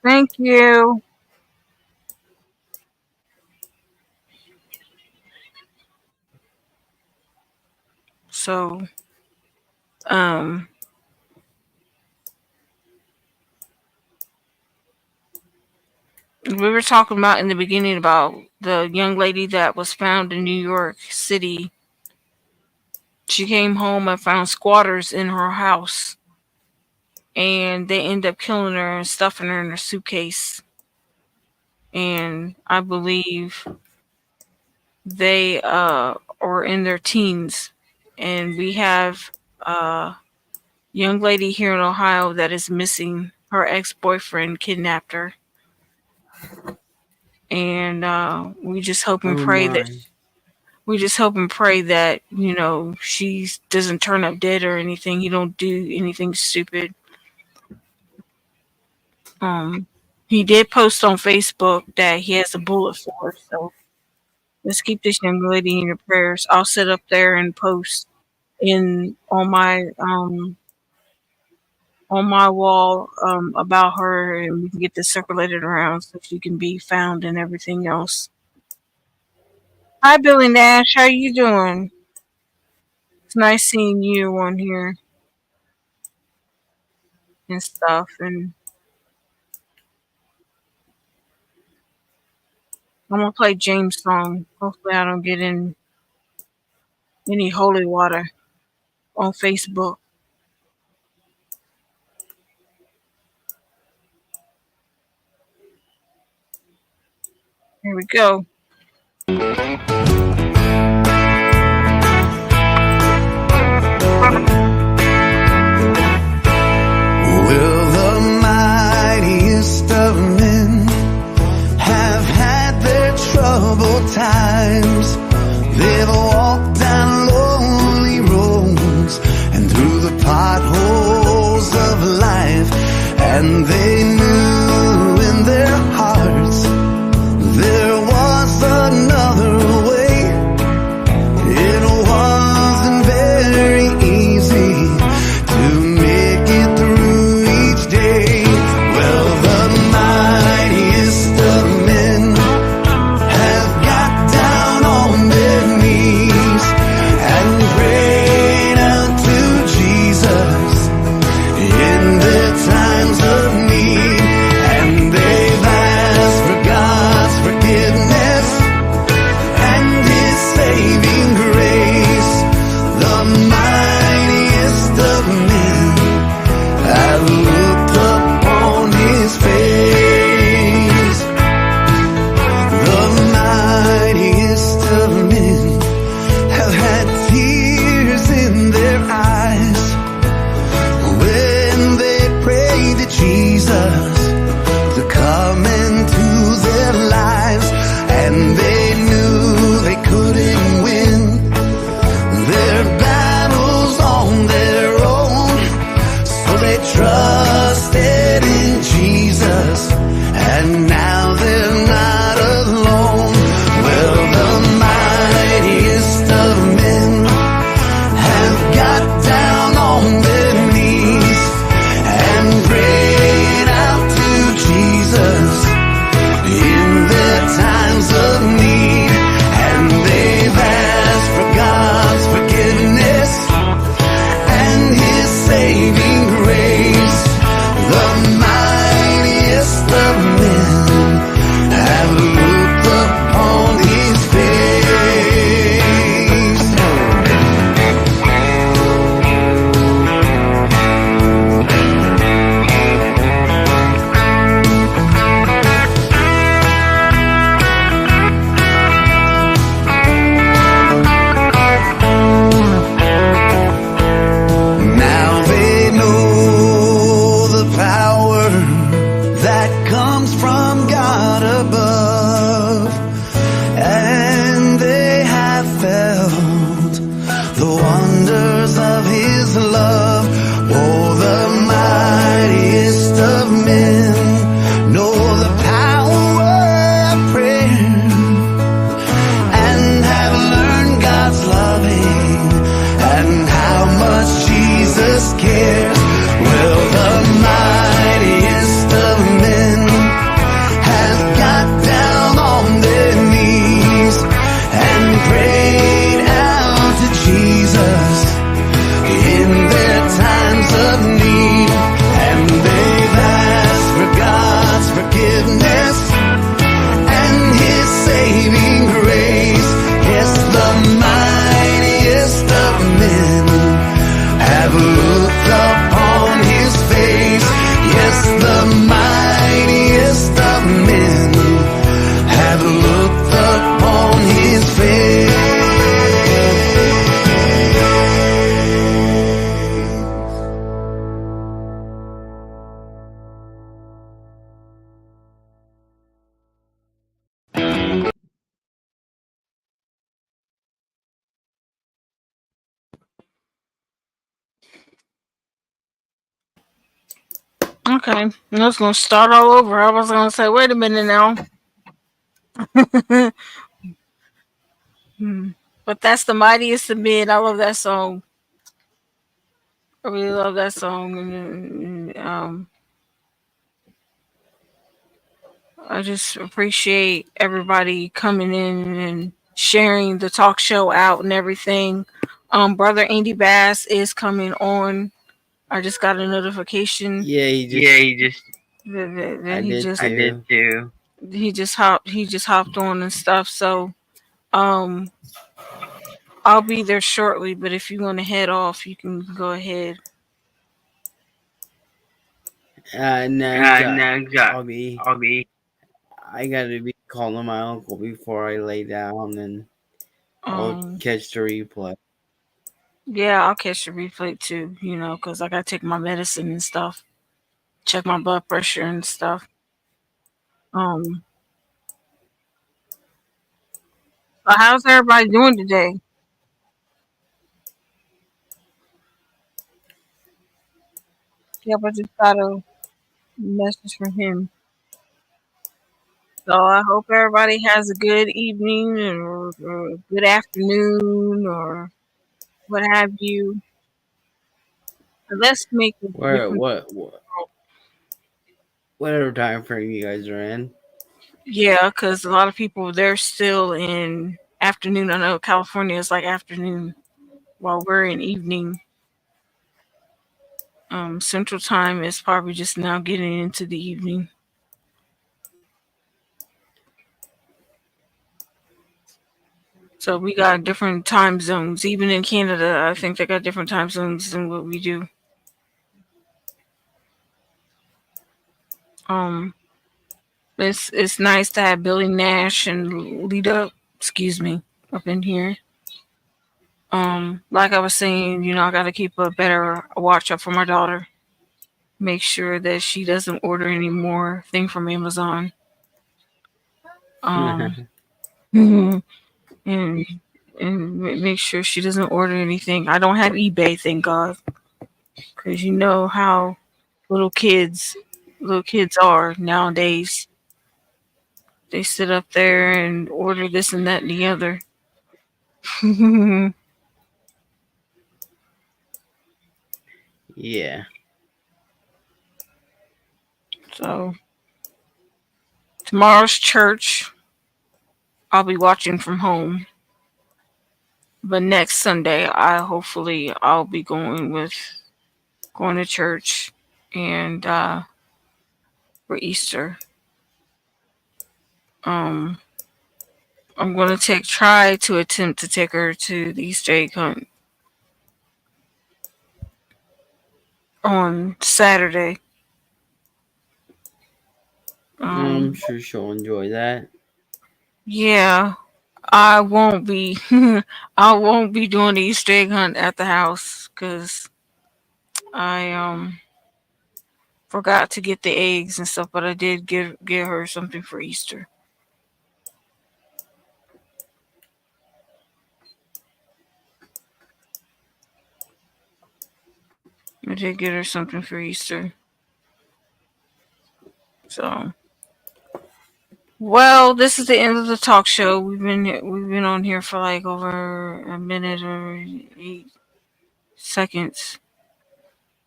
Thank you. So, we were talking about in the beginning about the young lady that was found in New York City. She came home and found squatters in her house, and they end up killing her and stuffing her in a suitcase. And I believe they are in their teens. And we have a young lady here in Ohio that is missing. Her ex-boyfriend kidnapped her. And we just hope and pray that she doesn't turn up dead or anything. He don't do anything stupid. He did post on Facebook that he has a bullet for her, so let's keep this young lady in your prayers. I'll sit up there and post on my wall about her, and we can get this circulated around so she can be found and everything else. Hi, Billy Nash. How you doing? It's nice seeing you on here and stuff. And I'm gonna play James' song. Hopefully, I don't get in any holy water on Facebook. Here we go. Will the mightiest Okay. I was gonna start all over. I was gonna say, wait a minute now. Hmm. But that's the mightiest of men. I love that song. I really love that song. And I just appreciate everybody coming in and sharing the talk show out and everything. Brother Andy Bass is coming on. I just got a notification Yeah, he just that I he did just too. he just hopped on and stuff. So um I'll be there shortly, but if you want to head off, you can go ahead. No, No, I'll be. I'll be I gotta be calling my uncle before I lay down, and I'll um catch the replay. yeah, I'll catch the replay too, because I gotta take my medicine and stuff, check my blood pressure and stuff. Um so how's everybody doing today? Yep, I just got a message from him. So I hope everybody has a good evening or a good afternoon or what have you. And let's make a Where difference. whatever time frame you guys are in. Yeah, because a lot of people, they're still in afternoon. I know California is like afternoon while we're in evening. Central time is probably just now getting into the evening. So we got different time zones. Even in Canada, I think they got different time zones than what we do. Um, it's nice to have Billy Nash and Lita, excuse me, up in here. Like I was saying, I got to keep a better watch out for my daughter. Make sure that she doesn't order any more thing from Amazon. Um, and make sure she doesn't order anything. I don't have eBay, thank God, because you know how little kids, little kids are nowadays. They sit up there and order this and that and the other. Yeah. So tomorrow's church, I'll be watching from home. But next Sunday, I'll be going to church and for Easter. Um, I'm gonna try to attempt to take her to the Easter egg hunt on Saturday. I'm Um, sure she'll enjoy that. yeah, I won't be. I won't be doing the Easter egg hunt at the house because I forgot to get the eggs and stuff, but I did get her something for Easter. I did get her something for Easter. So, well, this is the end of the talk show. We've been on here for like over a minute or 8 seconds.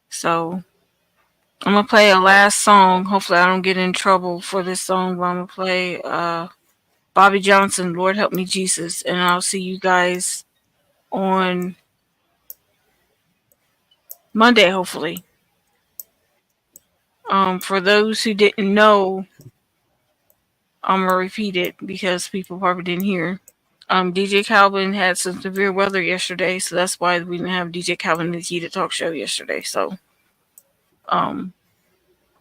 So I'm gonna play a last song. Hopefully, I don't get in trouble for this song. But I'm gonna play Bobby Johnson, "Lord Help Me Jesus," and I'll see you guys on Monday, hopefully. For those who didn't know, I'm gonna repeat it because people probably didn't hear. DJ Calvin had some severe weather yesterday, so that's why we didn't have DJ Calvin and the Heated Talk Show yesterday. So, um,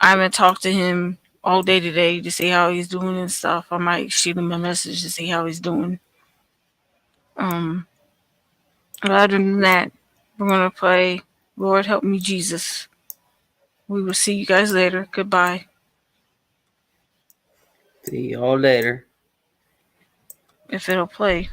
I haven't talked to him all day today to see how he's doing and stuff. I might shoot him a message to see how he's doing. Um, but other than that, we're gonna play "Lord Help Me Jesus." We will see you guys later. Goodbye. See y'all later. If it'll play.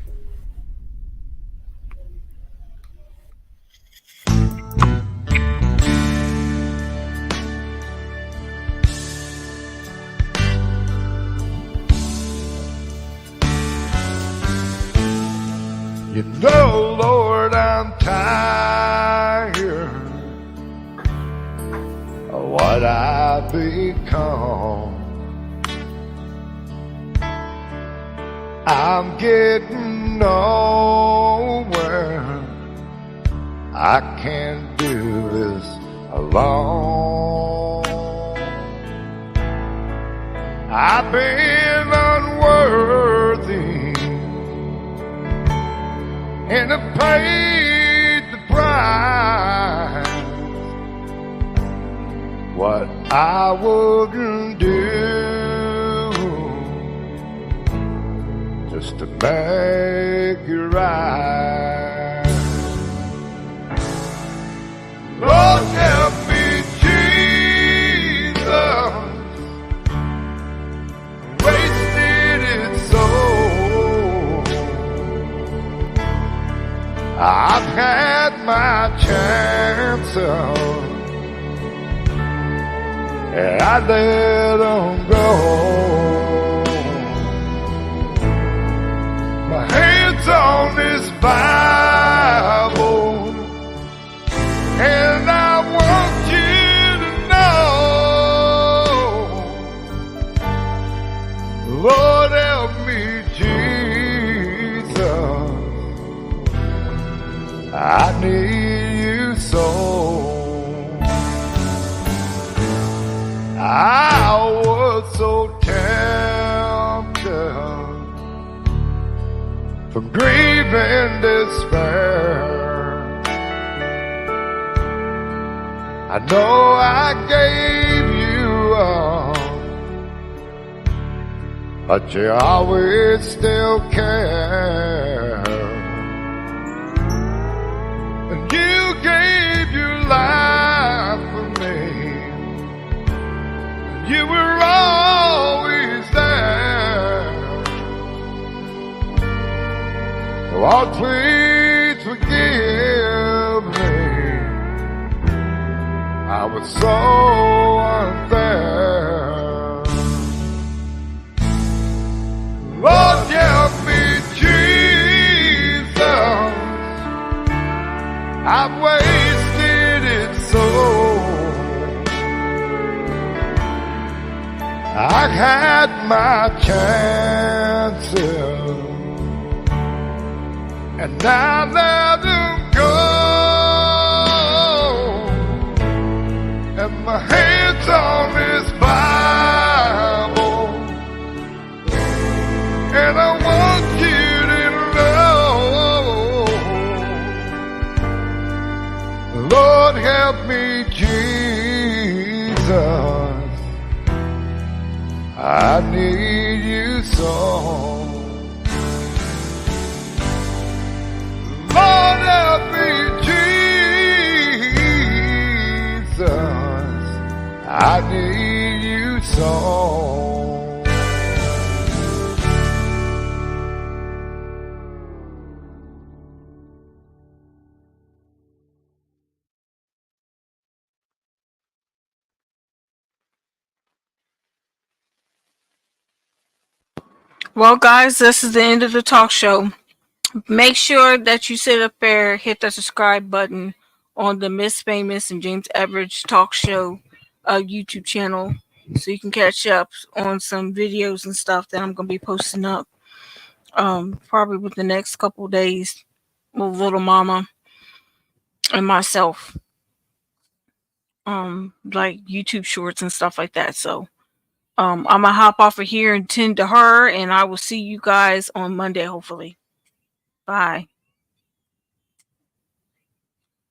You know, Lord, I'm tired of what I've become. I'm getting nowhere. I can't do this alone. I've been unworthy and I paid the price. What I wouldn't do just to make it right. Lord, help me, Jesus. Wasted it so. I've had my chances and I let them go. My hands on this Bible, and I want you to know, Lord, help me, Jesus. I need you so. I was so tempted from grief and despair. I know I gave you up, but you always still care. And you gave your life for me. You were always there. Lord, please forgive me. I was so unfair. Lord, help me, Jesus. I've wasted it so. I had my chances and now let them go. And my hands on this Bible, and I want you to know, Lord, help me, Jesus. I need you so. Lord, help me, Jesus. I need you so. Well, guys, this is the end of the talk show. Make sure that you sit up there, hit the subscribe button on the Miss Famous and James Everage Talk Show YouTube channel so you can catch up on some videos and stuff that I'm going to be posting up probably within the next couple days with Little Mama and myself. Like YouTube shorts and stuff like that. So I'm going to hop off of here and tend to her, and I will see you guys on Monday, hopefully. Bye.